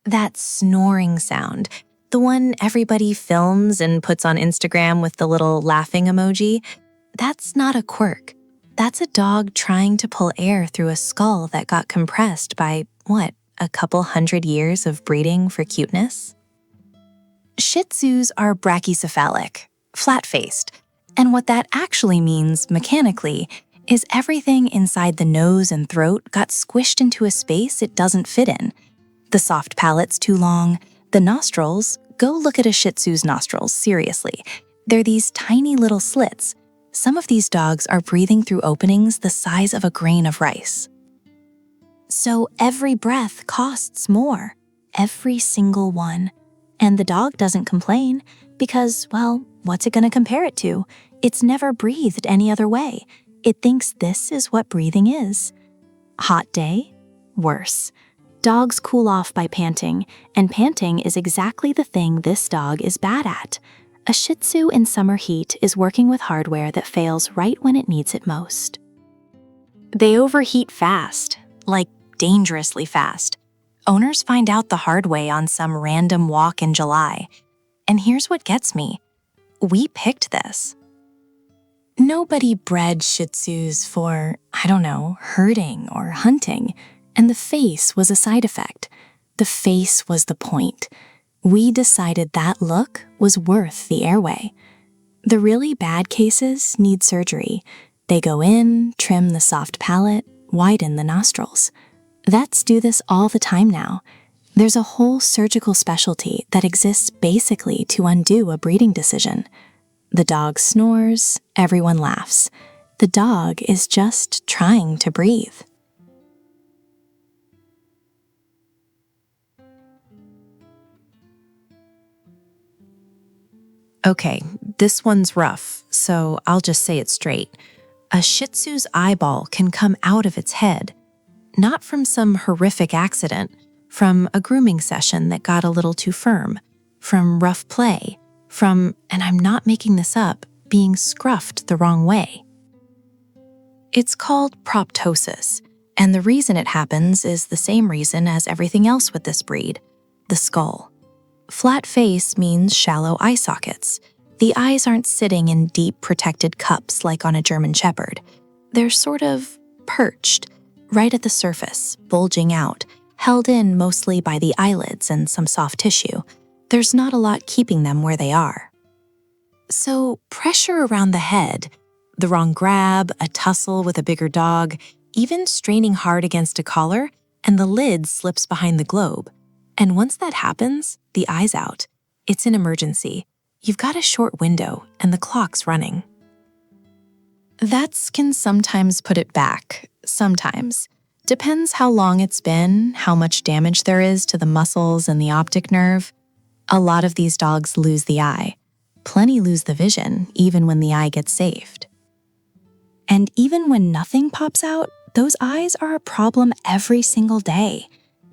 That snoring sound, the one everybody films and puts on Instagram with the little laughing emoji, that's not a quirk. That's a dog trying to pull air through a skull that got compressed by, a couple hundred years of breeding for cuteness? Shih Tzus are brachycephalic, flat-faced, and what that actually means mechanically is everything inside the nose and throat got squished into a space it doesn't fit in. The soft palate's too long. The nostrils, go look at a Shih Tzu's nostrils, seriously. They're these tiny little slits. Some of these dogs are breathing through openings the size of a grain of rice. So every breath costs more, every single one. And the dog doesn't complain because, what's it going to compare it to? It's never breathed any other way. It thinks this is what breathing is. Hot day? Worse. Dogs cool off by panting, and panting is exactly the thing this dog is bad at. A Shih Tzu in summer heat is working with hardware that fails right when it needs it most. They overheat fast, like dangerously fast. Owners find out the hard way on some random walk in July. And here's what gets me. We picked this. Nobody bred Shih Tzus for, herding or hunting, and the face was a side effect. The face was the point. We decided that look was worth the airway. The really bad cases need surgery. They go in, trim the soft palate, widen the nostrils. Vets do this all the time now. There's a whole surgical specialty that exists basically to undo a breeding decision. The dog snores, everyone laughs. The dog is just trying to breathe. Okay, this one's rough, so I'll just say it straight. A Shih Tzu's eyeball can come out of its head. Not from some horrific accident, from a grooming session that got a little too firm, from rough play, from, and I'm not making this up, being scruffed the wrong way. It's called proptosis, and the reason it happens is the same reason as everything else with this breed, the skull. Flat face means shallow eye sockets. The eyes aren't sitting in deep protected cups like on a German Shepherd. They're sort of perched, right at the surface, bulging out, held in mostly by the eyelids and some soft tissue. There's not a lot keeping them where they are. So pressure around the head, the wrong grab, a tussle with a bigger dog, even straining hard against a collar, and the lid slips behind the globe. And once that happens, the eye's out. It's an emergency. You've got a short window, and the clock's running. Vets can sometimes put it back, sometimes. Depends how long it's been, how much damage there is to the muscles and the optic nerve. A lot of these dogs lose the eye. Plenty lose the vision, even when the eye gets saved. And even when nothing pops out, those eyes are a problem every single day.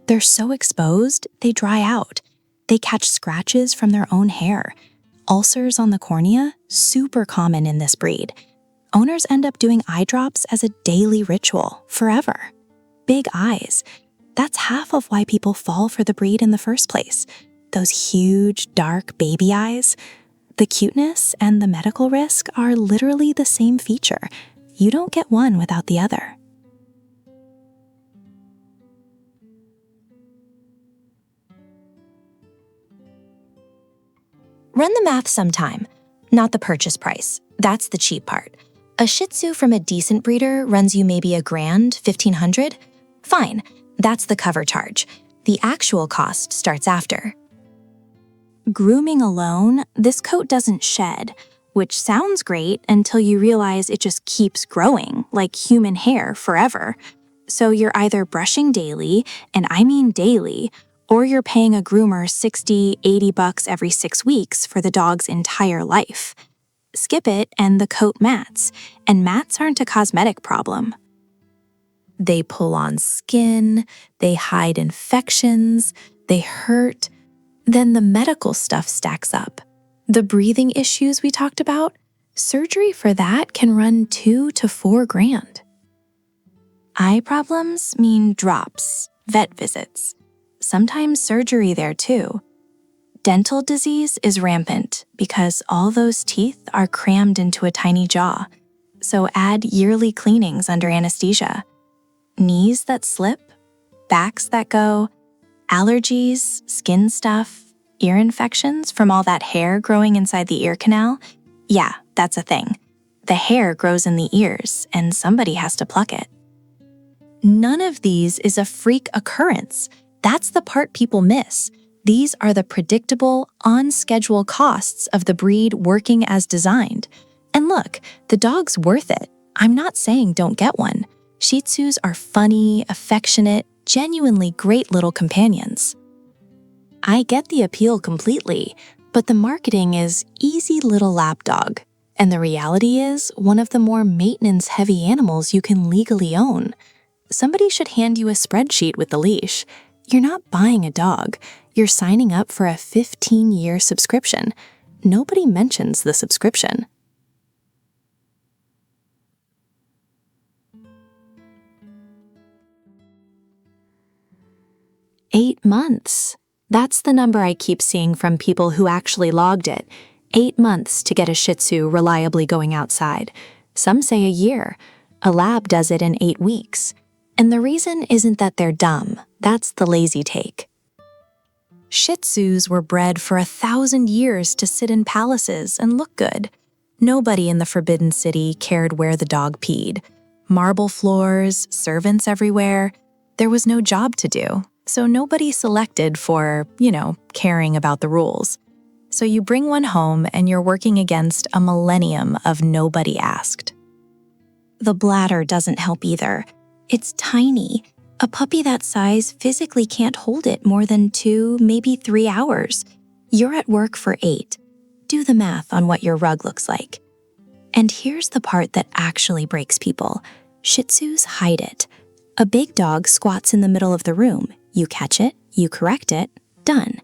They're so exposed, they dry out. They catch scratches from their own hair. Ulcers on the cornea, super common in this breed. Owners end up doing eye drops as a daily ritual, forever. Big eyes. That's half of why people fall for the breed in the first place. Those huge, dark baby eyes. The cuteness and the medical risk are literally the same feature. You don't get one without the other. Run the math sometime, not the purchase price. That's the cheap part. A Shih Tzu from a decent breeder runs you maybe $1,000, $1,500. Fine, that's the cover charge. The actual cost starts after. Grooming alone, this coat doesn't shed, which sounds great until you realize it just keeps growing, like human hair, forever. So you're either brushing daily, and I mean daily, or you're paying a groomer $60, $80 every 6 weeks for the dog's entire life. Skip it and the coat mats, and mats aren't a cosmetic problem. They pull on skin, they hide infections, they hurt. Then the medical stuff stacks up. The breathing issues we talked about, surgery for that can run $2,000 to $4,000. Eye problems mean drops, vet visits. sometimes surgery there too. Dental disease is rampant because all those teeth are crammed into a tiny jaw, so add yearly cleanings under anesthesia. Knees that slip, backs that go, allergies, skin stuff, ear infections from all that hair growing inside the ear canal. Yeah, that's a thing. The hair grows in the ears, and somebody has to pluck it. None of these is a freak occurrence. That's the part people miss. These are the predictable, on-schedule costs of the breed working as designed. And look, the dog's worth it. I'm not saying don't get one. Shih Tzus are funny, affectionate, genuinely great little companions. I get the appeal completely, but the marketing is easy little lap dog. And the reality is one of the more maintenance-heavy animals you can legally own. Somebody should hand you a spreadsheet with the leash. You're not buying a dog. You're signing up for a 15-year subscription. Nobody mentions the subscription. "8 months. That's the number I keep seeing from people who actually logged it. 8 months to get a Shih Tzu reliably going outside. Some say a year. A lab does it in 8 weeks. And the reason isn't that they're dumb. That's the lazy take. Shih Tzus were bred for 1,000 years to sit in palaces and look good. Nobody in the Forbidden City cared where the dog peed. Marble floors, servants everywhere. There was no job to do. So nobody selected for, caring about the rules. So you bring one home and you're working against a millennium of nobody asked. The bladder doesn't help either. It's tiny. A puppy that size physically can't hold it more than 2, maybe 3 hours. You're at work for 8. Do the math on what your rug looks like. And here's the part that actually breaks people. Shih Tzus hide it. A big dog squats in the middle of the room. You catch it, you correct it, done.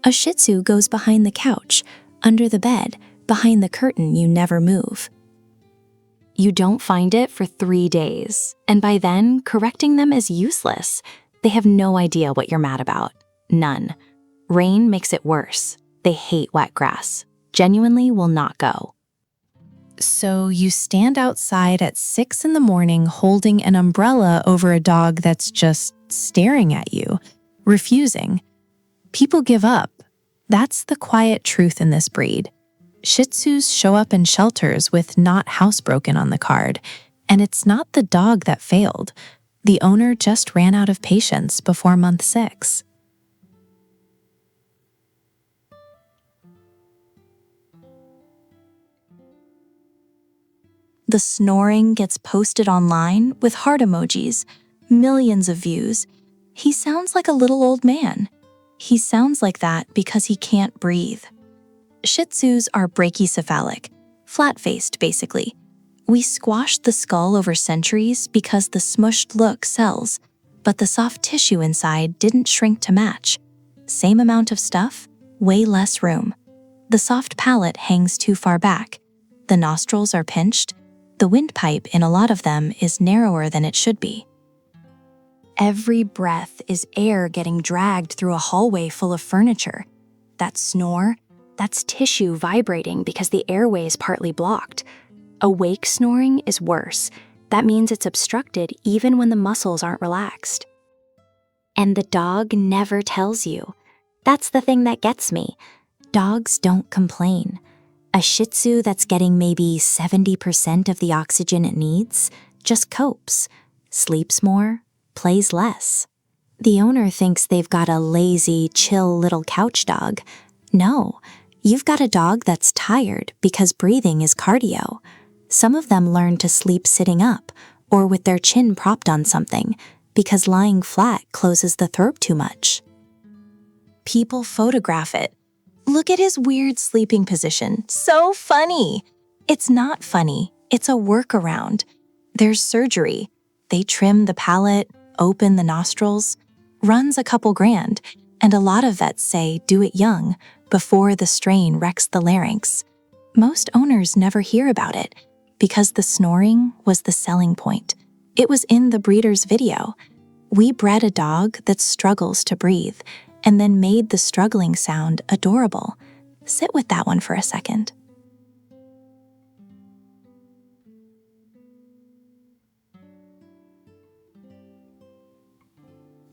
A Shih Tzu goes behind the couch, under the bed, behind the curtain you never move. You don't find it for 3 days, and by then, correcting them is useless. They have no idea what you're mad about. None. Rain makes it worse. They hate wet grass. Genuinely will not go. So you stand outside at 6 in the morning holding an umbrella over a dog that's just staring at you, refusing. People give up. That's the quiet truth in this breed. Shih Tzus show up in shelters with "not housebroken" on the card, and it's not the dog that failed. The owner just ran out of patience before month 6. The snoring gets posted online with heart emojis, millions of views. He sounds like a little old man. He sounds like that because he can't breathe. Shih Tzus are brachycephalic, flat-faced basically. We squashed the skull over centuries because the smushed look sells, but the soft tissue inside didn't shrink to match. Same amount of stuff, way less room. The soft palate hangs too far back. The nostrils are pinched. The windpipe in a lot of them is narrower than it should be. Every breath is air getting dragged through a hallway full of furniture. That snore, that's tissue vibrating because the airway is partly blocked. Awake snoring is worse. That means it's obstructed even when the muscles aren't relaxed. And the dog never tells you. That's the thing that gets me. Dogs don't complain. A Shih Tzu that's getting maybe 70% of the oxygen it needs just copes, sleeps more, plays less. The owner thinks they've got a lazy, chill little couch dog. No, you've got a dog that's tired because breathing is cardio. Some of them learn to sleep sitting up or with their chin propped on something because lying flat closes the throat too much. People photograph it. Look at his weird sleeping position. So funny. It's not funny. It's a workaround. There's surgery. They trim the palate, open the nostrils. Runs a couple grand, and a lot of vets say do it young, before the strain wrecks the larynx. Most owners never hear about it, because the snoring was the selling point. It was in the breeder's video. We bred a dog that struggles to breathe and then made the struggling sound adorable. Sit with that one for a second.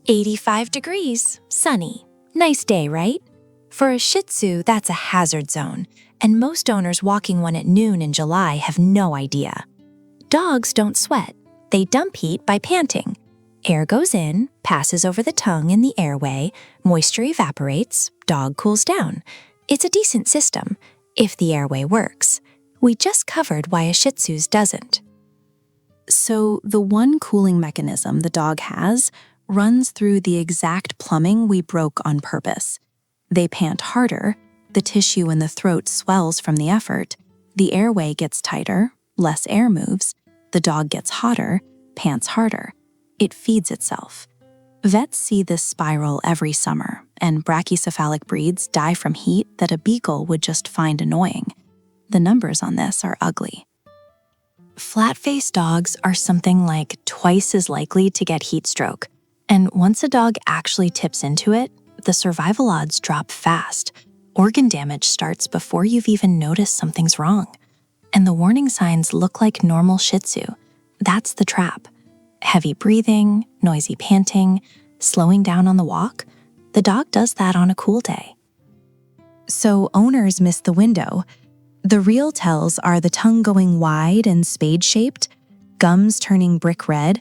"85 degrees, sunny. Nice day, right?" For a Shih Tzu, that's a hazard zone, and most owners walking one at noon in July have no idea. Dogs don't sweat. They dump heat by panting. Air goes in, passes over the tongue in the airway, moisture evaporates, dog cools down. It's a decent system, if the airway works. We just covered why a Shih Tzu's doesn't. So the one cooling mechanism the dog has runs through the exact plumbing we broke on purpose. They pant harder, the tissue in the throat swells from the effort, the airway gets tighter, less air moves, the dog gets hotter, pants harder. It feeds itself. Vets see this spiral every summer, and brachycephalic breeds die from heat that a beagle would just find annoying. The numbers on this are ugly. Flat-faced dogs are something like twice as likely to get heat stroke, and once a dog actually tips into it, the survival odds drop fast. Organ damage starts before you've even noticed something's wrong. And the warning signs look like normal Shih Tzu. That's the trap. Heavy breathing, noisy panting, slowing down on the walk. The dog does that on a cool day. So owners miss the window. The real tells are the tongue going wide and spade-shaped, gums turning brick red,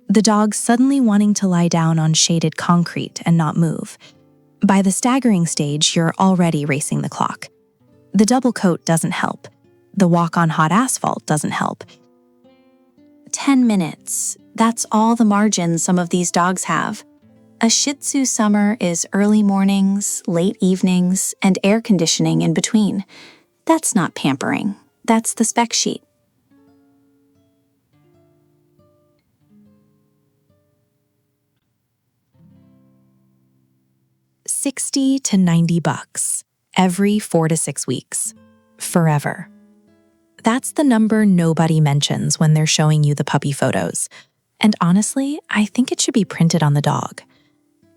the dog suddenly wanting to lie down on shaded concrete and not move. By the staggering stage, you're already racing the clock. The double coat doesn't help. The walk on hot asphalt doesn't help. 10 minutes. That's all the margin some of these dogs have. A Shih Tzu summer is early mornings, late evenings, and air conditioning in between. That's not pampering. That's the spec sheet. $60 to $90 every 4 to 6 weeks, forever. That's the number nobody mentions when they're showing you the puppy photos. And honestly, I think it should be printed on the dog.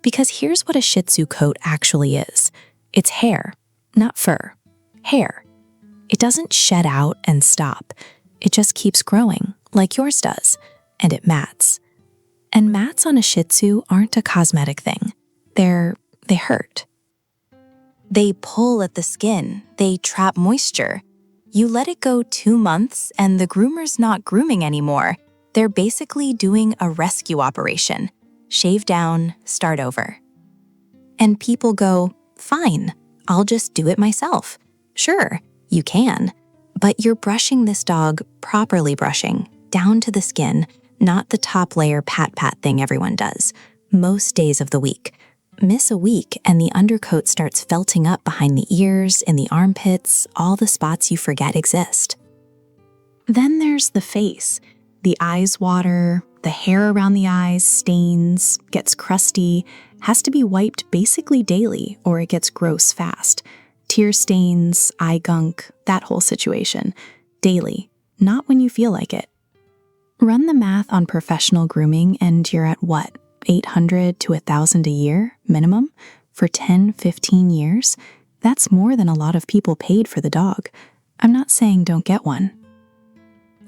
Because here's what a Shih Tzu coat actually is. It's hair, not fur. Hair. It doesn't shed out and stop. It just keeps growing, like yours does. And it mats. And mats on a Shih Tzu aren't a cosmetic thing. They hurt. They pull at the skin. They trap moisture. You let it go 2 months and the groomer's not grooming anymore. They're basically doing a rescue operation. Shave down, start over. And people go, fine, I'll just do it myself. Sure, you can. But you're brushing this dog, properly brushing, down to the skin, not the top layer pat-pat thing everyone does, most days of the week. Miss a week and the undercoat starts felting up behind the ears, in the armpits, all the spots you forget exist. Then there's the face. The eyes water, the hair around the eyes stains, gets crusty, has to be wiped basically daily or it gets gross fast. Tear stains, eye gunk, that whole situation. Daily, not when you feel like it. Run the math on professional grooming and you're at what? $800 to $1,000 a year, minimum, for 10, 15 years? That's more than a lot of people paid for the dog. I'm not saying don't get one.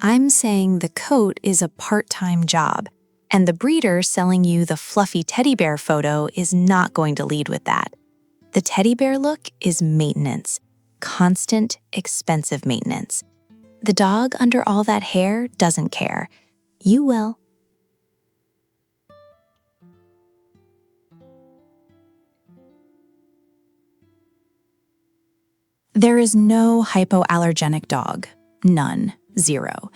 I'm saying the coat is a part-time job, and the breeder selling you the fluffy teddy bear photo is not going to lead with that. The teddy bear look is maintenance, constant, expensive maintenance. The dog under all that hair doesn't care. You will. There is no hypoallergenic dog. None. Zero.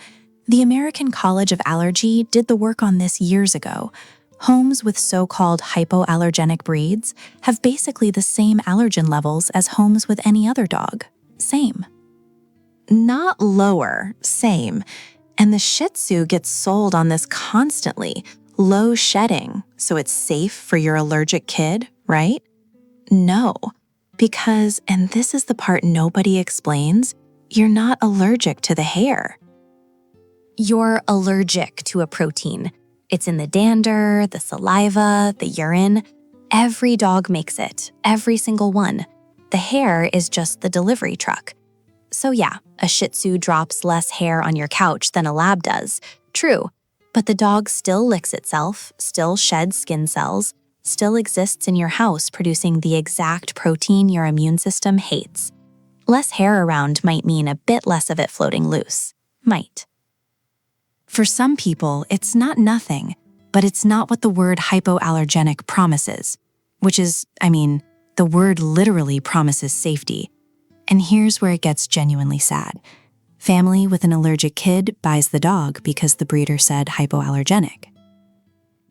The American College of Allergy did the work on this years ago. Homes with so-called hypoallergenic breeds have basically the same allergen levels as homes with any other dog. Same. Not lower, same. And the Shih Tzu gets sold on this constantly. Low shedding, so it's safe for your allergic kid, right? No. Because, and this is the part nobody explains, you're not allergic to the hair. You're allergic to a protein. It's in the dander, the saliva, the urine. Every dog makes it, every single one. The hair is just the delivery truck. So yeah, a Shih Tzu drops less hair on your couch than a lab does. True, but the dog still licks itself, still sheds skin cells, still exists in your house producing the exact protein your immune system hates. Less hair around might mean a bit less of it floating loose. Might. For some people, it's not nothing, but it's not what the word hypoallergenic promises, which is, the word literally promises safety. And here's where it gets genuinely sad. Family with an allergic kid buys the dog because the breeder said hypoallergenic.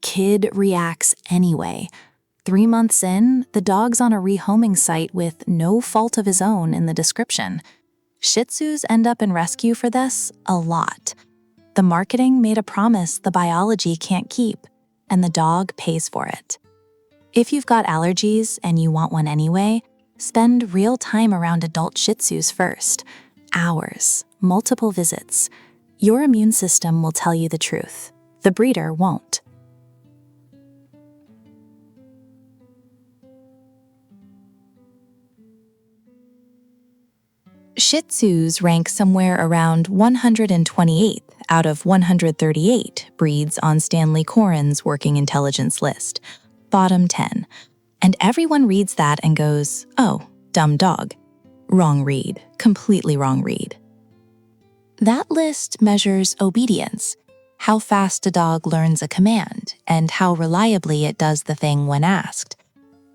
Kid reacts anyway. 3 months in, the dog's on a rehoming site with no fault of his own in the description. Shih Tzus end up in rescue for this a lot. The marketing made a promise the biology can't keep, and the dog pays for it. If you've got allergies and you want one anyway, spend real time around adult Shih Tzus first. Hours, multiple visits. Your immune system will tell you the truth. The breeder won't. Shih Tzus rank somewhere around 128th out of 138 breeds on Stanley Coren's working intelligence list. Bottom 10. And everyone reads that and goes, oh, dumb dog. Wrong read. Completely wrong read. That list measures obedience, how fast a dog learns a command, and how reliably it does the thing when asked.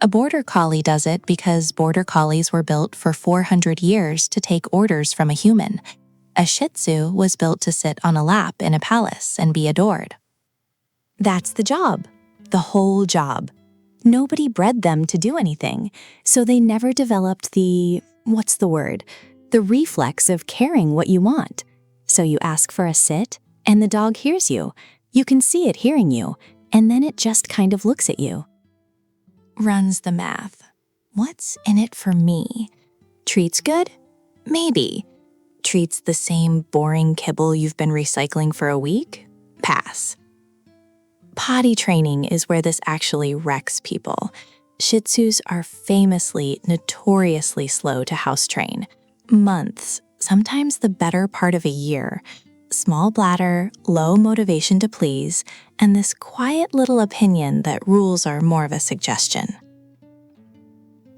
A border collie does it because border collies were built for 400 years to take orders from a human. A Shih Tzu was built to sit on a lap in a palace and be adored. That's the job. The whole job. Nobody bred them to do anything, so they never developed the reflex of caring what you want. So you ask for a sit, and the dog hears you. You can see it hearing you, and then it just kind of looks at you. Runs the math. What's in it for me? Treats good? Maybe. Treats the same boring kibble you've been recycling for a week? Pass. Potty training is where this actually wrecks people. Shih Tzus are famously, notoriously slow to house train. Months, sometimes the better part of a year. Small bladder, low motivation to please, and this quiet little opinion that rules are more of a suggestion.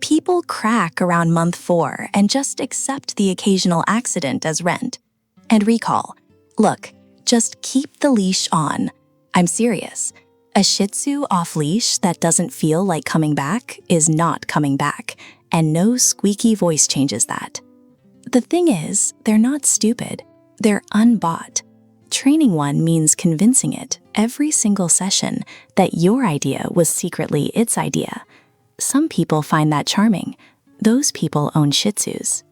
People crack around month 4 and just accept the occasional accident as rent. And recall, look, just keep the leash on. I'm serious. A Shih Tzu off-leash that doesn't feel like coming back is not coming back, and no squeaky voice changes that. The thing is, they're not stupid. They're unbought. Training one means convincing it every single session that your idea was secretly its idea. Some people find that charming. Those people own Shih Tzus.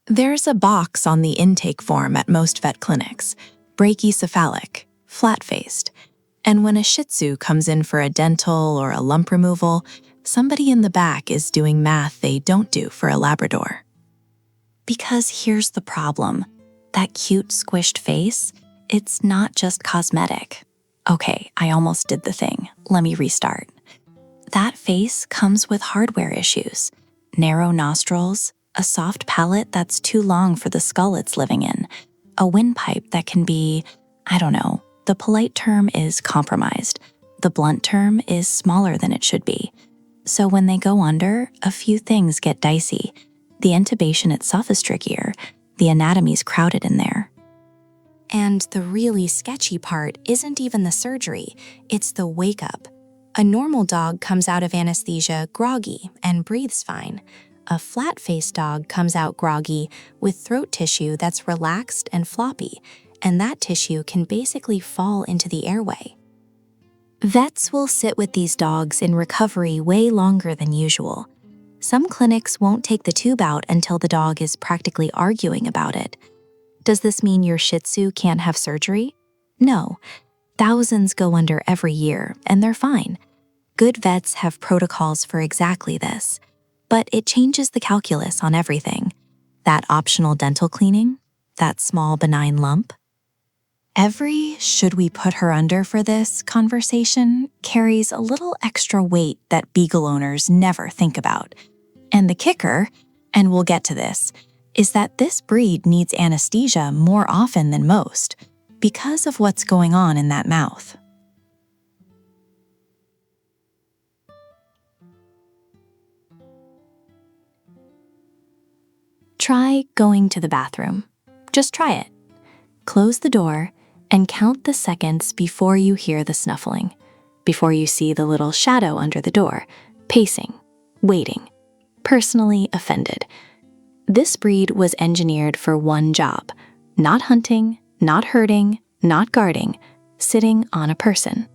There's a box on the intake form at most vet clinics, brachycephalic, flat-faced. And when a Shih Tzu comes in for a dental or a lump removal, somebody in the back is doing math they don't do for a Labrador. Because here's the problem. That cute squished face, it's not just cosmetic. Okay, I almost did the thing. Let me restart. That face comes with hardware issues. Narrow nostrils, a soft palate that's too long for the skull it's living in, a windpipe that can be, the polite term is compromised. The blunt term is smaller than it should be. So when they go under, a few things get dicey. The intubation itself is trickier. The anatomy's crowded in there. And the really sketchy part isn't even the surgery, it's the wake-up. A normal dog comes out of anesthesia groggy and breathes fine. A flat-faced dog comes out groggy with throat tissue that's relaxed and floppy, and that tissue can basically fall into the airway. Vets will sit with these dogs in recovery way longer than usual. Some clinics won't take the tube out until the dog is practically arguing about it. Does this mean your Shih Tzu can't have surgery? No. Thousands go under every year, and they're fine. Good vets have protocols for exactly this. But it changes the calculus on everything. that optional dental cleaning, that small benign lump. Every "should we put her under for this" conversation carries a little extra weight that beagle owners never think about. And the kicker, and we'll get to this, is that this breed needs anesthesia more often than most because of what's going on in that mouth. Try going to the bathroom. Just try it. Close the door and count the seconds before you hear the snuffling, before you see the little shadow under the door, pacing, waiting, personally offended. This breed was engineered for one job: not hunting, not herding, not guarding, sitting on a person.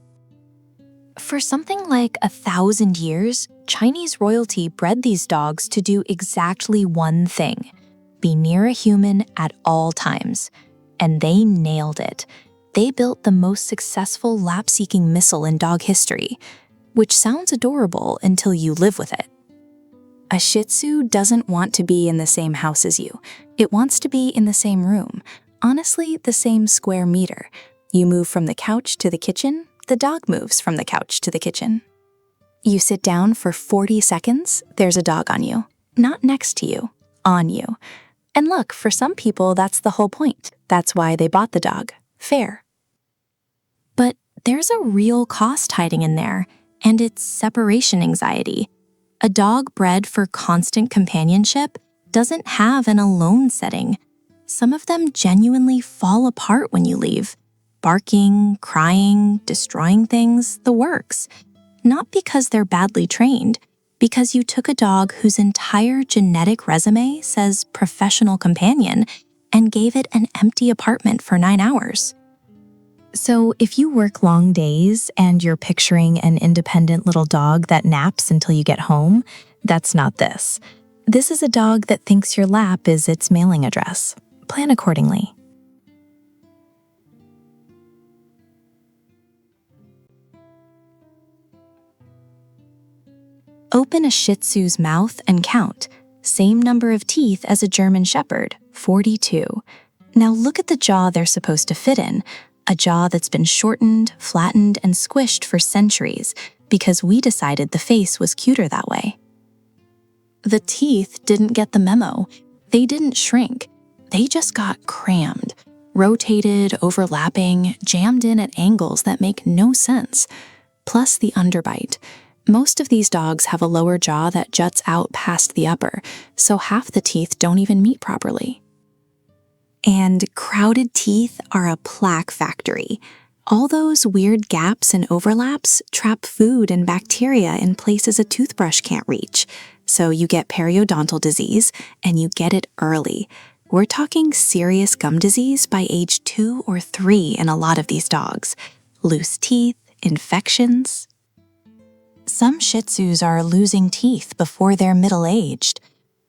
For something like 1,000 years, Chinese royalty bred these dogs to do exactly one thing: be near a human at all times. And they nailed it. They built the most successful lap-seeking missile in dog history, which sounds adorable until you live with it. A Shih Tzu doesn't want to be in the same house as you. It wants to be in the same room. Honestly, the same square meter. You move from the couch to the kitchen, the dog moves from the couch to the kitchen. You sit down for 40 seconds, there's a dog on you. Not next to you, on you. And look, for some people, that's the whole point. That's why they bought the dog. Fair. But there's a real cost hiding in there, and it's separation anxiety. A dog bred for constant companionship doesn't have an alone setting. Some of them genuinely fall apart when you leave. Barking, crying, destroying things, the works. Not because they're badly trained, because you took a dog whose entire genetic resume says professional companion and gave it an empty apartment for 9 hours. So if you work long days and you're picturing an independent little dog that naps until you get home, that's not this. This is a dog that thinks your lap is its mailing address. Plan accordingly. Open a Shih Tzu's mouth and count. Same number of teeth as a German Shepherd, 42. Now look at the jaw they're supposed to fit in, a jaw that's been shortened, flattened, and squished for centuries because we decided the face was cuter that way. The teeth didn't get the memo. They didn't shrink. They just got crammed, rotated, overlapping, jammed in at angles that make no sense. Plus the underbite. Most of these dogs have a lower jaw that juts out past the upper, so half the teeth don't even meet properly. And crowded teeth are a plaque factory. All those weird gaps and overlaps trap food and bacteria in places a toothbrush can't reach. So you get periodontal disease, and you get it early. We're talking serious gum disease by age 2 or 3 in a lot of these dogs. Loose teeth, infections. Some Shih Tzus are losing teeth before they're middle-aged.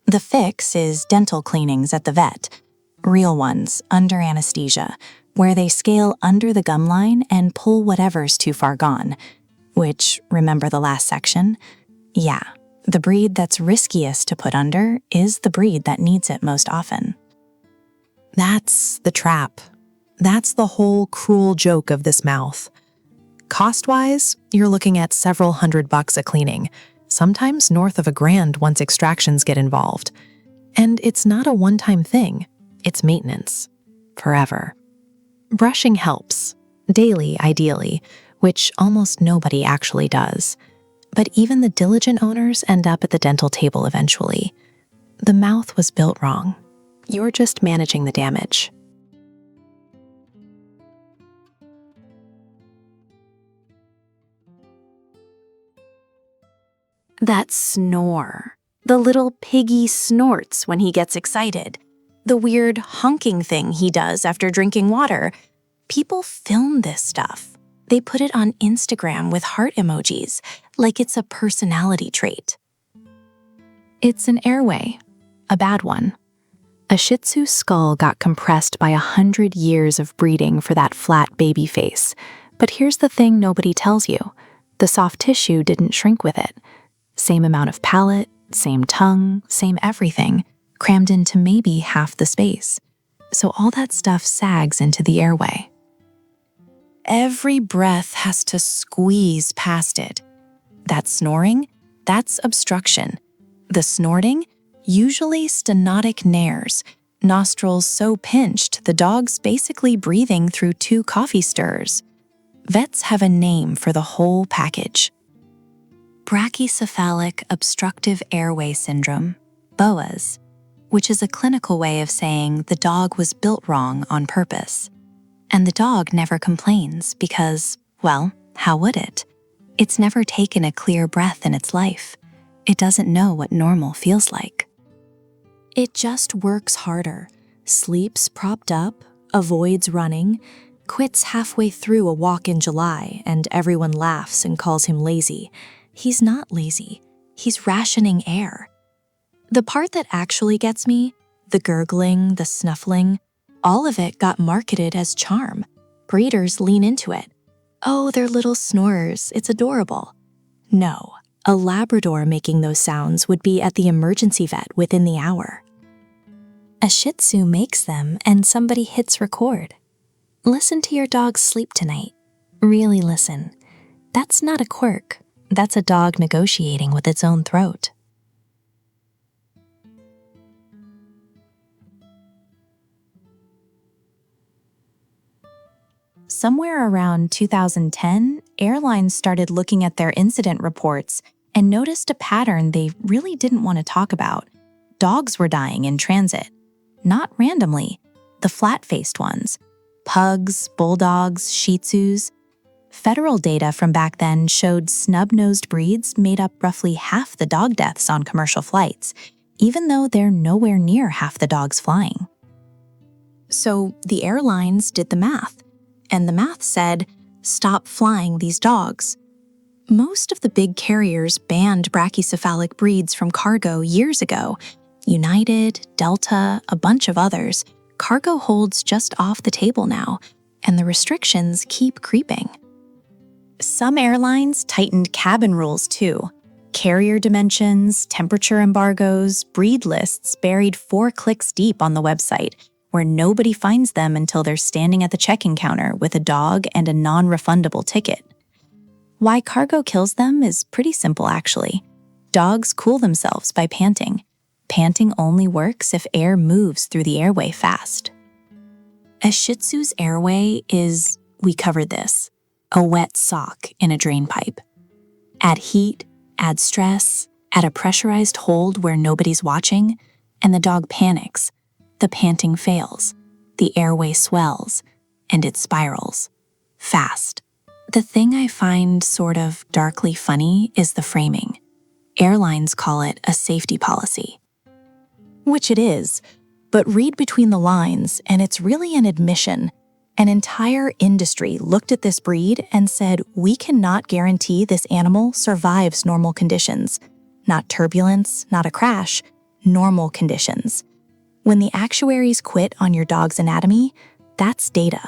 The fix is dental cleanings at the vet. Real ones, under anesthesia, where they scale under the gum line and pull whatever's too far gone. Which, remember the last section? Yeah, the breed that's riskiest to put under is the breed that needs it most often. That's the trap. That's the whole cruel joke of this mouth. Cost-wise, you're looking at several $100 a cleaning, sometimes north of $1,000 once extractions get involved. And it's not a one-time thing. It's maintenance. Forever. Brushing helps. Daily, ideally, which almost nobody actually does. But even the diligent owners end up at the dental table eventually. The mouth was built wrong. You're just managing the damage. That snore. The little piggy snorts when he gets excited. The weird honking thing he does after drinking water. People film this stuff. They put it on Instagram with heart emojis, like it's a personality trait. It's an airway, a bad one. A Shih Tzu skull got compressed by 100 years of breeding for that flat baby face. But here's the thing nobody tells you. The soft tissue didn't shrink with it. Same amount of palate, same tongue, same everything. crammed into maybe half the space. So all that stuff sags into the airway. Every breath has to squeeze past it. That snoring, that's obstruction. The snorting, usually stenotic nares, nostrils so pinched the dog's basically breathing through 2 coffee stirs. Vets have a name for the whole package. Brachycephalic obstructive airway syndrome, BOAS, which is a clinical way of saying the dog was built wrong on purpose. And the dog never complains because, well, how would it? It's never taken a clear breath in its life. It doesn't know what normal feels like. It just works harder, sleeps propped up, avoids running, quits halfway through a walk in July, and everyone laughs and calls him lazy. He's not lazy. He's rationing air. The part that actually gets me, the gurgling, the snuffling, all of it got marketed as charm. Breeders lean into it. Oh, they're little snorers. It's adorable. No, a Labrador making those sounds would be at the emergency vet within the hour. A Shih Tzu makes them and somebody hits record. Listen to your dog sleep tonight. Really listen. That's not a quirk. That's a dog negotiating with its own throat. Somewhere around 2010, Airlines started looking at their incident reports and noticed a pattern they really didn't want to talk about. Dogs were dying in transit. Not randomly, the flat-faced ones. Pugs, bulldogs, Shih Tzus. Federal data from back then showed snub-nosed breeds made up roughly half the dog deaths on commercial flights, even though they're nowhere near half the dogs flying. So the airlines did the math. And the math said, stop flying these dogs. Most of the big carriers banned brachycephalic breeds from cargo years ago. United, Delta, a bunch of others. Cargo holds just off the table now, and the restrictions keep creeping. Some airlines tightened cabin rules too. Carrier dimensions, temperature embargoes, breed lists buried 4 clicks deep on the website, where nobody finds them until they're standing at the check-in counter with a dog and a non-refundable ticket. Why cargo kills them is pretty simple, actually. Dogs cool themselves by panting. Panting only works if air moves through the airway fast. A Shih Tzu's airway is, we covered this, a wet sock in a drain pipe. Add heat, add stress, add a pressurized hold where nobody's watching, and the dog panics. The panting fails, the airway swells, and it spirals. Fast. The thing I find sort of darkly funny is the framing. Airlines call it a safety policy. Which it is, but read between the lines and it's really an admission. An entire industry looked at this breed and said, we cannot guarantee this animal survives normal conditions. Not turbulence, not a crash, normal conditions. When the actuaries quit on your dog's anatomy, that's data.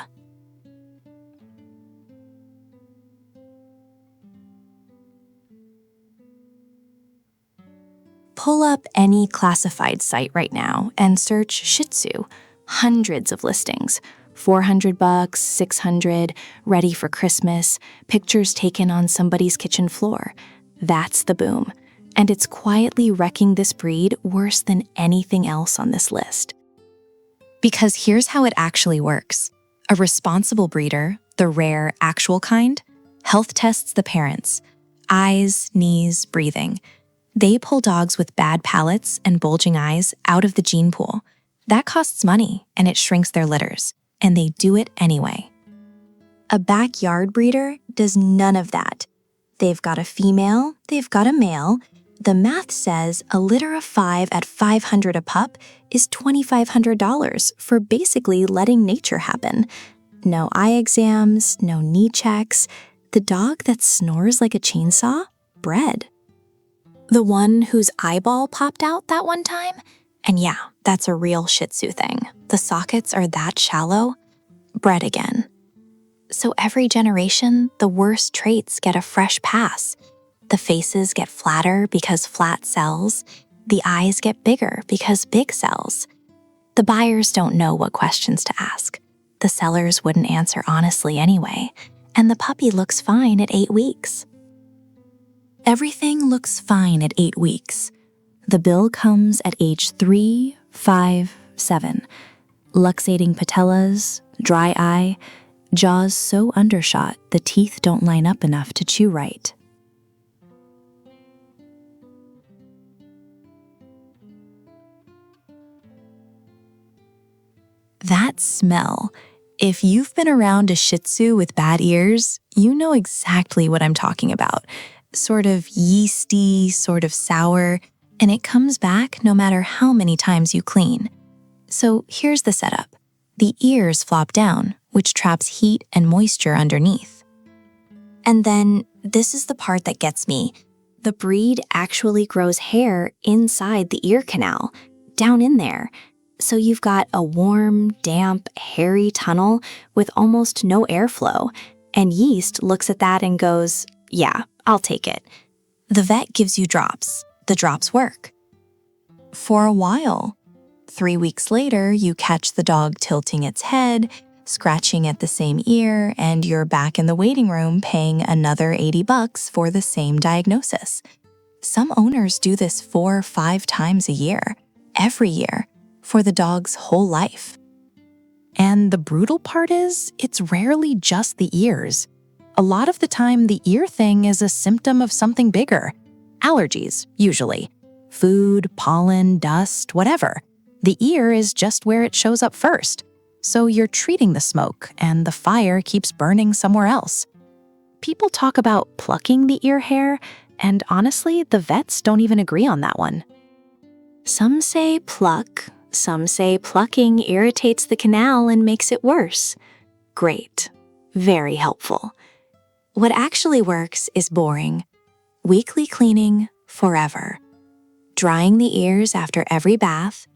Pull up any classified site right now and search Shih Tzu. Hundreds of listings. $400, $600, ready for Christmas, pictures taken on somebody's kitchen floor. That's the boom. And it's quietly wrecking this breed worse than anything else on this list. Because here's how it actually works. A responsible breeder, the rare, actual kind, health tests the parents. Eyes, knees, breathing. They pull dogs with bad palates and bulging eyes out of the gene pool. That costs money, and it shrinks their litters. And they do it anyway. A backyard breeder does none of that. They've got a female, they've got a male. The math says a litter of 5 at $500 a pup is $2,500 for basically letting nature happen. No eye exams, no knee checks. The dog that snores like a chainsaw? Bred. The one whose eyeball popped out that one time? And yeah, that's a real Shih Tzu thing. The sockets are that shallow. Bred again. So every generation, the worst traits get a fresh pass. The faces get flatter because flat sells. The eyes get bigger because big sells. The buyers don't know what questions to ask. The sellers wouldn't answer honestly anyway, and the puppy looks fine at 8 weeks. Everything looks fine at 8 weeks. The bill comes at age 3, 5, 7. Luxating patellas, dry eye, jaws so undershot the teeth don't line up enough to chew right. That smell. If you've been around a Shih Tzu with bad ears, you know exactly what I'm talking about. Sort of yeasty, sort of sour, and it comes back no matter how many times you clean. So here's the setup. The ears flop down, which traps heat and moisture underneath. And then, this is the part that gets me. The breed actually grows hair inside the ear canal, down in there. So you've got a warm, damp, hairy tunnel with almost no airflow, and yeast looks at that and goes, yeah, I'll take it. The vet gives you drops. The drops work. For a while. 3 weeks later, you catch the dog tilting its head, scratching at the same ear, and you're back in the waiting room paying another $80 for the same diagnosis. Some owners do this 4 or 5 times a year, every year, for the dog's whole life. And the brutal part is, it's rarely just the ears. A lot of the time, the ear thing is a symptom of something bigger. Allergies, usually. Food, pollen, dust, whatever. The ear is just where it shows up first. So you're treating the smoke, and the fire keeps burning somewhere else. People talk about plucking the ear hair, and honestly, the vets don't even agree on that one. Some say pluck. Some say plucking irritates the canal and makes it worse. Great. Very helpful. What actually works is boring. Weekly cleaning forever. Drying the ears after every bath.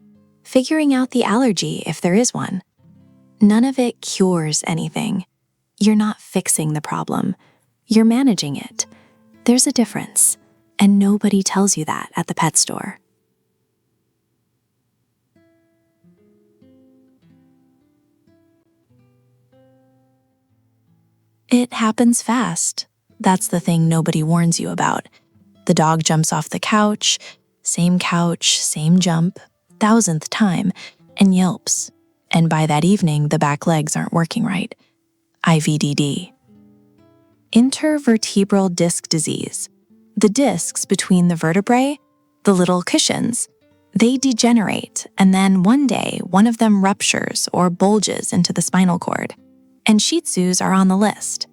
Figuring out the allergy if there is one. None of it cures anything. You're not fixing the problem. You're managing it. There's a difference, and nobody tells you that at the pet store. It happens fast. That's the thing nobody warns you about. The dog jumps off the couch, same jump, 1000th time, and yelps. And by that evening, the back legs aren't working right. IVDD. Intervertebral disc disease. The discs between the vertebrae, the little cushions, they degenerate, and then one day, one of them ruptures or bulges into the spinal cord. And Shih Tzus are on the list.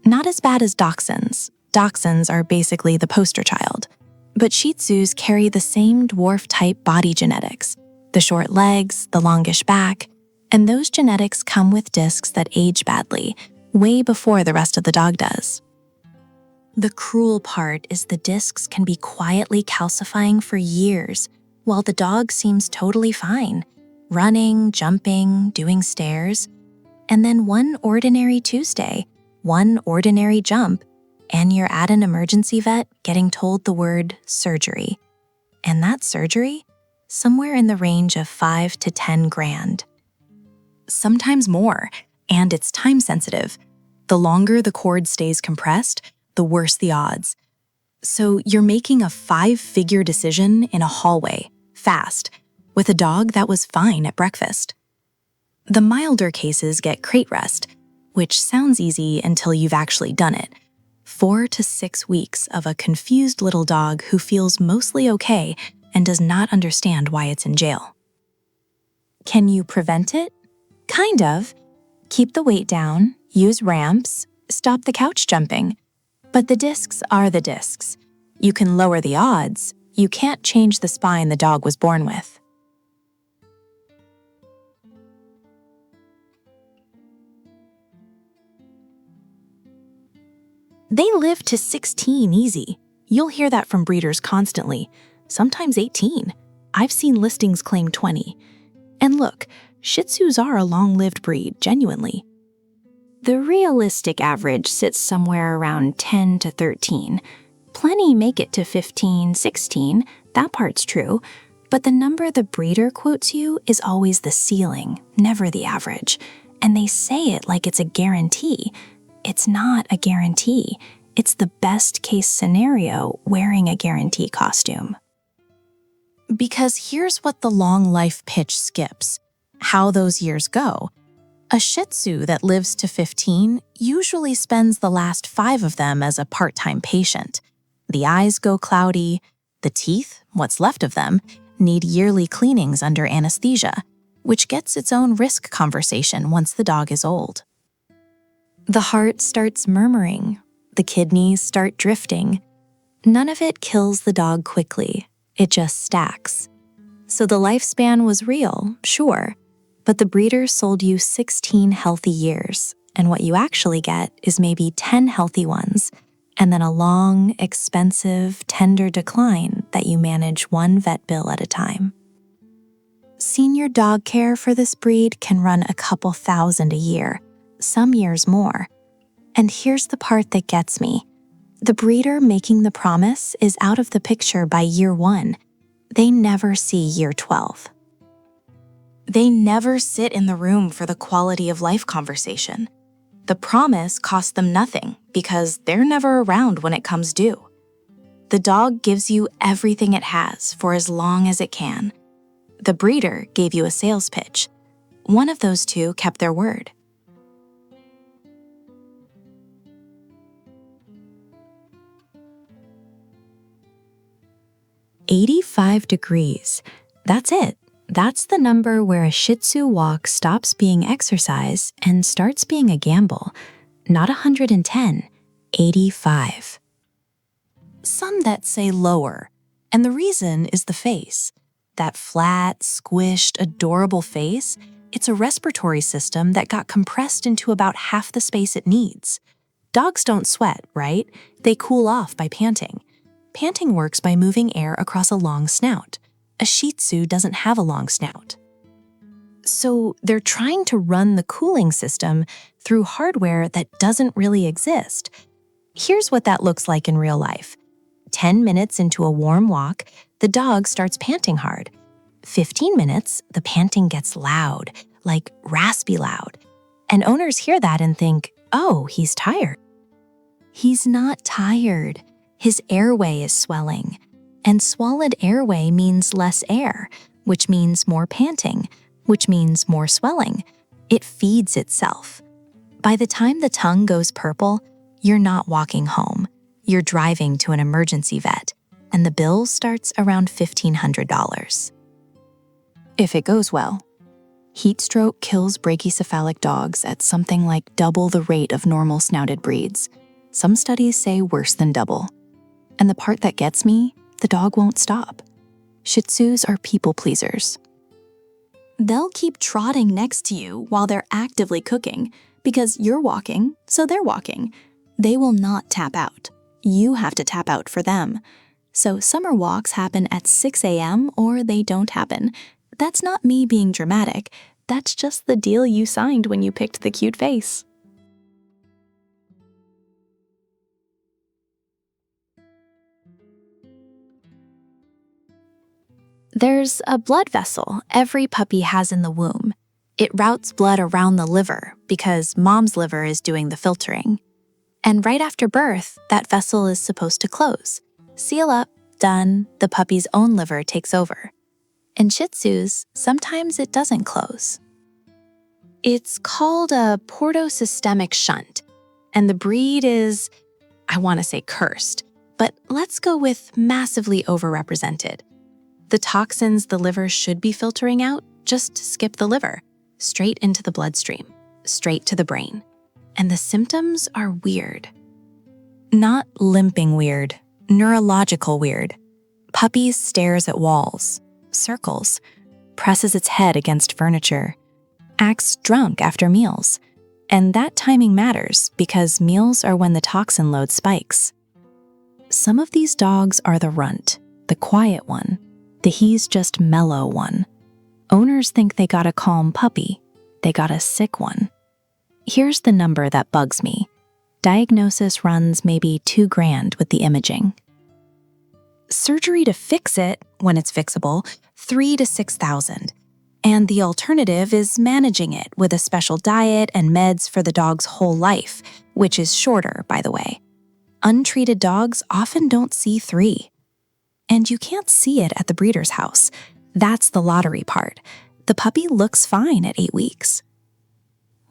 Not as bad as Dachshunds. Dachshunds are basically the poster child. But Shih Tzus carry the same dwarf-type body genetics, the short legs, the longish back, and those genetics come with discs that age badly, way before the rest of the dog does. The cruel part is the discs can be quietly calcifying for years, while the dog seems totally fine, running, jumping, doing stairs. And then one ordinary Tuesday, one ordinary jump, and you're at an emergency vet getting told the word surgery. And that surgery? Somewhere in the range of $5 to $10 grand. Sometimes more, and it's time sensitive. The longer the cord stays compressed, the worse the odds. So you're making a 5-figure decision in a hallway, fast, with a dog that was fine at breakfast. The milder cases get crate rest, which sounds easy until you've actually done it. 4 to 6 weeks of a confused little dog who feels mostly okay and does not understand why it's in jail. Can you prevent it? Kind of. Keep the weight down, use ramps, stop the couch jumping. But the discs are the discs. You can lower the odds. You can't change the spine the dog was born with. They live to 16 easy. You'll hear that from breeders constantly, sometimes 18. I've seen listings claim 20. And look, Shih Tzus are a long-lived breed, genuinely. The realistic average sits somewhere around 10 to 13. Plenty make it to 15, 16, That part's true. But the number the breeder quotes you is always the ceiling, never the average. And they say it like it's a guarantee. It's not a guarantee. It's the best case scenario wearing a guarantee costume. Because here's what the long life pitch skips: how those years go. A Shih Tzu that lives to 15 usually spends the last 5 of them as a part-time patient. The eyes go cloudy. The teeth, what's left of them, need yearly cleanings under anesthesia, which gets its own risk conversation once the dog is old. The heart starts murmuring. The kidneys start drifting. None of it kills the dog quickly. It just stacks. So the lifespan was real, sure, but the breeder sold you 16 healthy years, and what you actually get is maybe 10 healthy ones, and then a long, expensive, tender decline that you manage one vet bill at a time. Senior dog care for this breed can run a couple thousand a year, some years more. And here's the part that gets me. The breeder making the promise is out of the picture by year 1. They never see year 12. They never sit in the room for the quality of life conversation. The promise costs them nothing because they're never around when it comes due. The dog gives you everything it has for as long as it can. The breeder gave you a sales pitch. One of those two kept their word. "85 degrees. That's it. That's the number where a Shih Tzu walk stops being exercise and starts being a gamble. Not 110, 85. Some that say lower, and the reason is the face. That flat, squished, adorable face, it's a respiratory system that got compressed into about half the space it needs. Dogs don't sweat, right? They cool off by panting. Panting works by moving air across a long snout. A Shih Tzu doesn't have a long snout. So they're trying to run the cooling system through hardware that doesn't really exist. Here's what that looks like in real life. 10 minutes into a warm walk, the dog starts panting hard. 15 minutes, the panting gets loud, like raspy loud. And owners hear that and think, oh, he's tired. He's not tired. His airway is swelling. And swollen airway means less air, which means more panting, which means more swelling. It feeds itself. By the time the tongue goes purple, you're not walking home. You're driving to an emergency vet, and the bill starts around $1,500. If it goes well. Heat stroke kills brachycephalic dogs at something like double the rate of normal snouted breeds. Some studies say worse than double. And the part that gets me, the dog won't stop. Shih Tzus are people pleasers. They'll keep trotting next to you while they're actively cooking because you're walking, so they're walking. They will not tap out. You have to tap out for them. So summer walks happen at 6 a.m. or they don't happen. That's not me being dramatic. That's just the deal you signed when you picked the cute face. There's a blood vessel every puppy has in the womb. It routes blood around the liver because mom's liver is doing the filtering. And right after birth, that vessel is supposed to close. Seal up, done, the puppy's own liver takes over. In Shih Tzus, sometimes it doesn't close. It's called a portosystemic shunt, and the breed is, I want to say cursed, but let's go with massively overrepresented. The toxins the liver should be filtering out just skip the liver, straight into the bloodstream, straight to the brain. And the symptoms are weird. Not limping weird, neurological weird. Puppy stares at walls, circles, presses its head against furniture, acts drunk after meals. And that timing matters because meals are when the toxin load spikes. Some of these dogs are the runt, the quiet one, the he's just mellow one. Owners think they got a calm puppy. They got a sick one. Here's the number that bugs me. Diagnosis runs maybe $2,000 with the imaging. Surgery to fix it, when it's fixable, $3,000 to $6,000. And the alternative is managing it with a special diet and meds for the dog's whole life, which is shorter, by the way. Untreated dogs often don't see 3. And you can't see it at the breeder's house. That's the lottery part. The puppy looks fine at 8 weeks.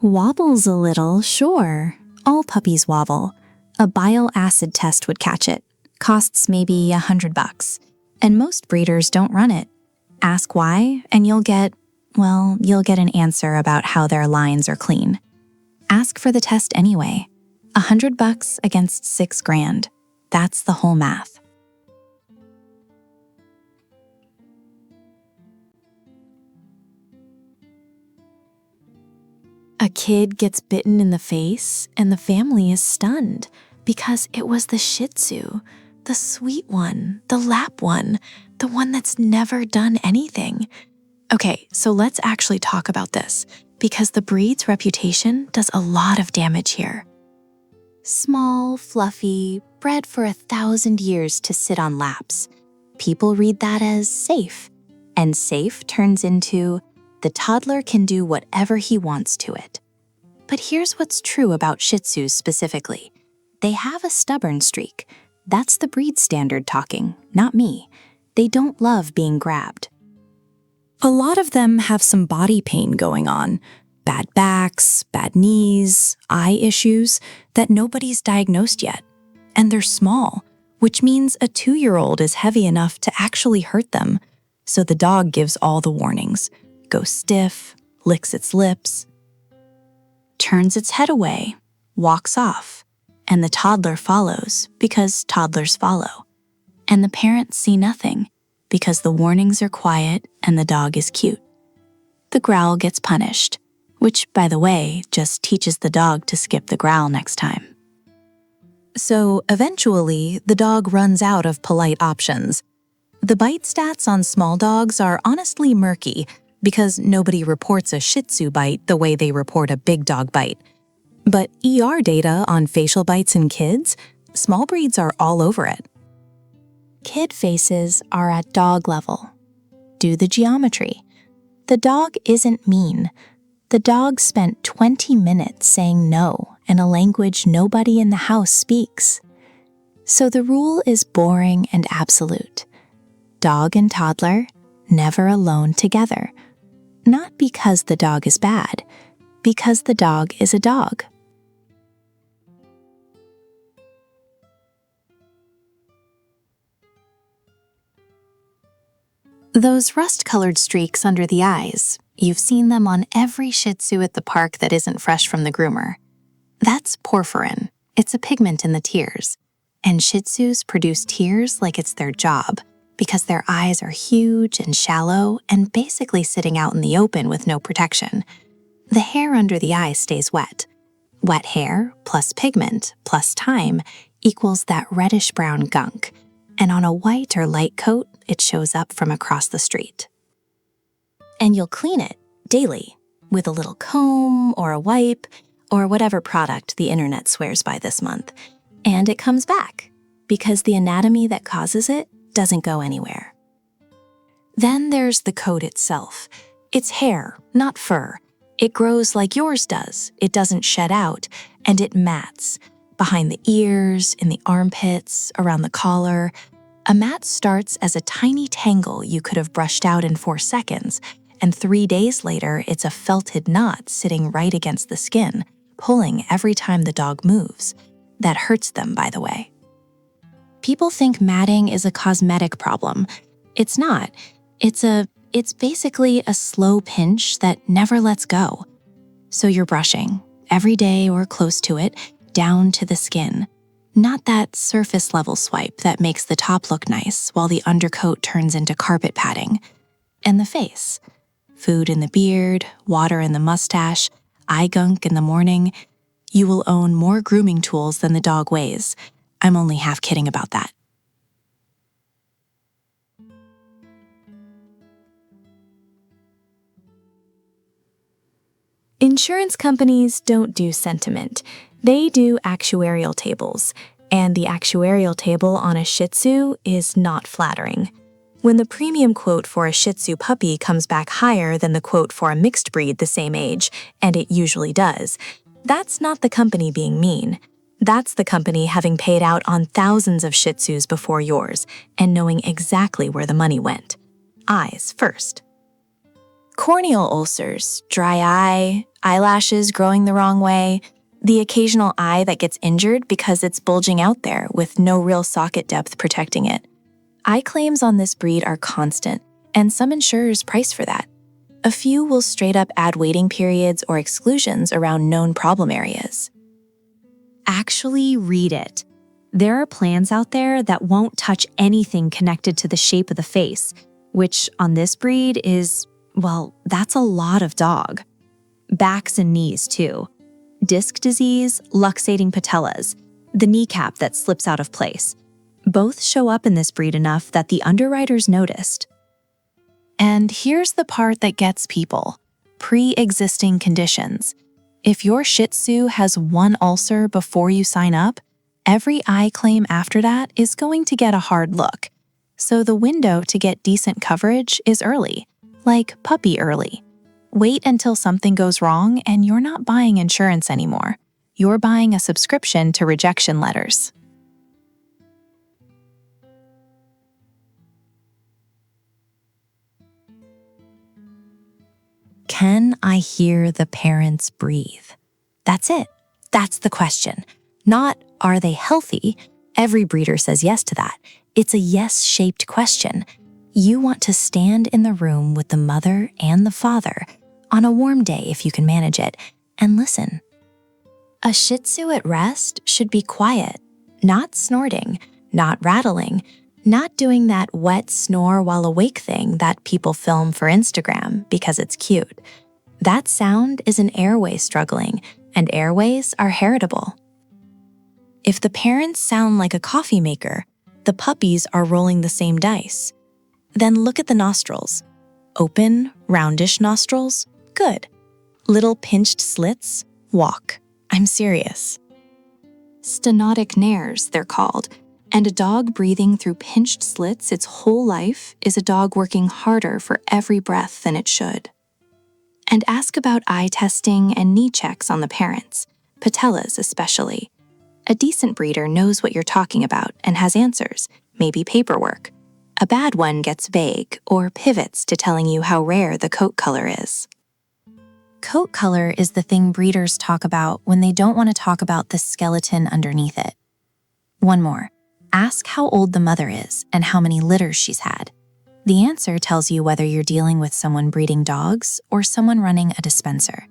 Wobbles a little, sure. All puppies wobble. A bile acid test would catch it. Costs maybe $100. And most breeders don't run it. Ask why, and you'll get an answer about how their lines are clean. Ask for the test anyway. $100 against $6,000. That's the whole math. A kid gets bitten in the face, and the family is stunned because it was the Shih Tzu, the sweet one, the lap one, the one that's never done anything. Okay, so let's actually talk about this, because the breed's reputation does a lot of damage here. Small, fluffy, bred for 1,000 years to sit on laps. People read that as safe, and safe turns into the toddler can do whatever he wants to it. But here's what's true about Shih Tzus specifically. They have a stubborn streak. That's the breed standard talking, not me. They don't love being grabbed. A lot of them have some body pain going on. Bad backs, bad knees, eye issues that nobody's diagnosed yet. And they're small, which means a 2-year-old is heavy enough to actually hurt them. So the dog gives all the warnings. Goes stiff, licks its lips, turns its head away, walks off, and the toddler follows because toddlers follow. And the parents see nothing because the warnings are quiet and the dog is cute. The growl gets punished, which, by the way, just teaches the dog to skip the growl next time. So eventually, the dog runs out of polite options. The bite stats on small dogs are honestly murky, because nobody reports a Shih Tzu bite the way they report a big dog bite. But ER data on facial bites in kids, small breeds are all over it. Kid faces are at dog level. Do the geometry. The dog isn't mean. The dog spent 20 minutes saying no in a language nobody in the house speaks. So the rule is boring and absolute. Dog and toddler, never alone together. Not because the dog is bad, because the dog is a dog. Those rust-colored streaks under the eyes, you've seen them on every Shih Tzu at the park that isn't fresh from the groomer. That's porphyrin. It's a pigment in the tears. And Shih Tzus produce tears like it's their job, because their eyes are huge and shallow and basically sitting out in the open with no protection. The hair under the eye stays wet. Wet hair plus pigment plus time equals that reddish-brown gunk, and on a white or light coat, it shows up from across the street. And you'll clean it daily with a little comb or a wipe or whatever product the internet swears by this month, and it comes back because the anatomy that causes it doesn't go anywhere. Then there's the coat itself. It's hair, not fur. It grows like yours does. It doesn't shed out, and it mats. Behind the ears, in the armpits, around the collar. A mat starts as a tiny tangle you could have brushed out in 4 seconds, and 3 days later, it's a felted knot sitting right against the skin, pulling every time the dog moves. That hurts them, by the way. People think matting is a cosmetic problem. It's not. It's basically a slow pinch that never lets go. So you're brushing, every day or close to it, down to the skin. Not that surface level swipe that makes the top look nice while the undercoat turns into carpet padding. And the face. Food in the beard, water in the mustache, eye gunk in the morning. You will own more grooming tools than the dog weighs. I'm only half kidding about that. Insurance companies don't do sentiment. They do actuarial tables. And the actuarial table on a Shih Tzu is not flattering. When the premium quote for a Shih Tzu puppy comes back higher than the quote for a mixed breed the same age, and it usually does, that's not the company being mean. That's the company having paid out on thousands of Shih Tzus before yours and knowing exactly where the money went. Eyes first. Corneal ulcers, dry eye, eyelashes growing the wrong way, the occasional eye that gets injured because it's bulging out there with no real socket depth protecting it. Eye claims on this breed are constant, and some insurers price for that. A few will straight up add waiting periods or exclusions around known problem areas. Actually read it. There are plans out there that won't touch anything connected to the shape of the face, which on this breed is, well, that's a lot of dog. Backs and knees too. Disc disease, luxating patellas, the kneecap that slips out of place. Both show up in this breed enough that the underwriters noticed. And here's the part that gets people: pre-existing conditions. If your Shih Tzu has one ulcer before you sign up, every eye claim after that is going to get a hard look. So the window to get decent coverage is early, like puppy early. Wait until something goes wrong and you're not buying insurance anymore. You're buying a subscription to rejection letters. Can I hear the parents breathe? That's it. That's the question. Not, are they healthy? Every breeder says yes to that. It's a yes-shaped question. You want to stand in the room with the mother and the father on a warm day if you can manage it, and listen. A Shih Tzu at rest should be quiet, not snorting, not rattling, not doing that wet snore while awake thing that people film for Instagram because it's cute. That sound is an airway struggling, and airways are heritable. If the parents sound like a coffee maker, the puppies are rolling the same dice. Then look at the nostrils. Open, roundish nostrils? Good. Little pinched slits? Walk. I'm serious. Stenotic nares, they're called. And a dog breathing through pinched slits its whole life is a dog working harder for every breath than it should. And ask about eye testing and knee checks on the parents, patellas especially. A decent breeder knows what you're talking about and has answers, maybe paperwork. A bad one gets vague or pivots to telling you how rare the coat color is. Coat color is the thing breeders talk about when they don't want to talk about the skeleton underneath it. One more. Ask how old the mother is and how many litters she's had. The answer tells you whether you're dealing with someone breeding dogs or someone running a dispenser.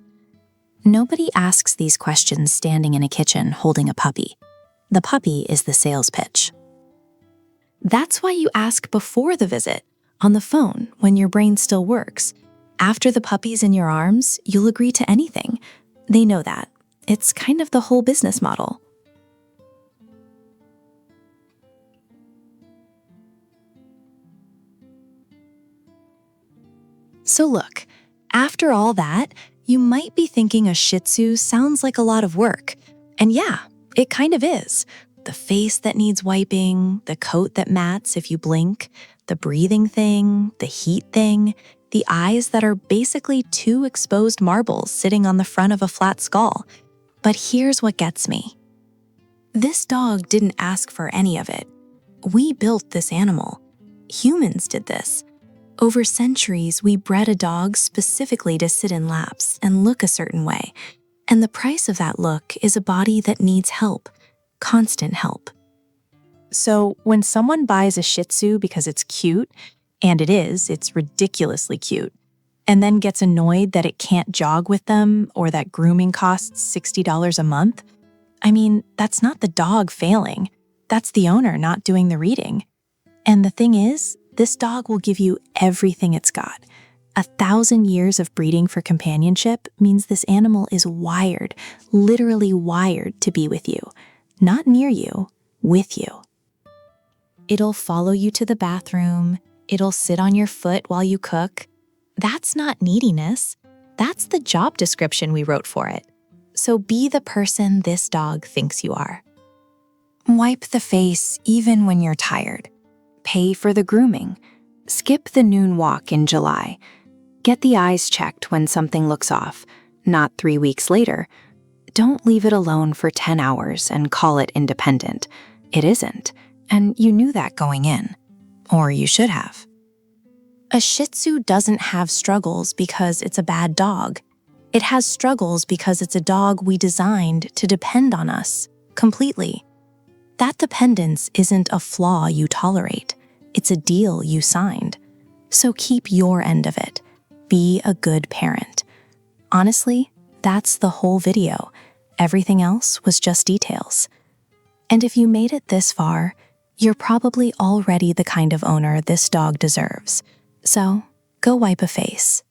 Nobody asks these questions standing in a kitchen holding a puppy. The puppy is the sales pitch. That's why you ask before the visit, on the phone when your brain still works. After the puppy's in your arms, you'll agree to anything. They know that. It's kind of the whole business model. So look, after all that, you might be thinking a Shih Tzu sounds like a lot of work. And yeah, it kind of is. The face that needs wiping, the coat that mats if you blink, the breathing thing, the heat thing, the eyes that are basically two exposed marbles sitting on the front of a flat skull. But here's what gets me. This dog didn't ask for any of it. We built this animal. Humans did this. Over centuries, we bred a dog specifically to sit in laps and look a certain way. And the price of that look is a body that needs help, constant help. So when someone buys a Shih Tzu because it's cute, and it's ridiculously cute, and then gets annoyed that it can't jog with them or that grooming costs $60 a month, I mean, that's not the dog failing. That's the owner not doing the reading. And the thing is, this dog will give you everything it's got. 1,000 years of breeding for companionship means this animal is wired, literally wired to be with you. Not near you, with you. It'll follow you to the bathroom. It'll sit on your foot while you cook. That's not neediness. That's the job description we wrote for it. So be the person this dog thinks you are. Wipe the face even when you're tired. Pay for the grooming. Skip the noon walk in July. Get the eyes checked when something looks off, not 3 weeks later. Don't leave it alone for 10 hours and call it independent. It isn't, and you knew that going in. Or you should have. A Shih Tzu doesn't have struggles because it's a bad dog. It has struggles because it's a dog we designed to depend on us, completely. That dependence isn't a flaw you tolerate. It's a deal you signed. So keep your end of it. Be a good parent. Honestly, that's the whole video. Everything else was just details. And if you made it this far, you're probably already the kind of owner this dog deserves. So, go wipe a face.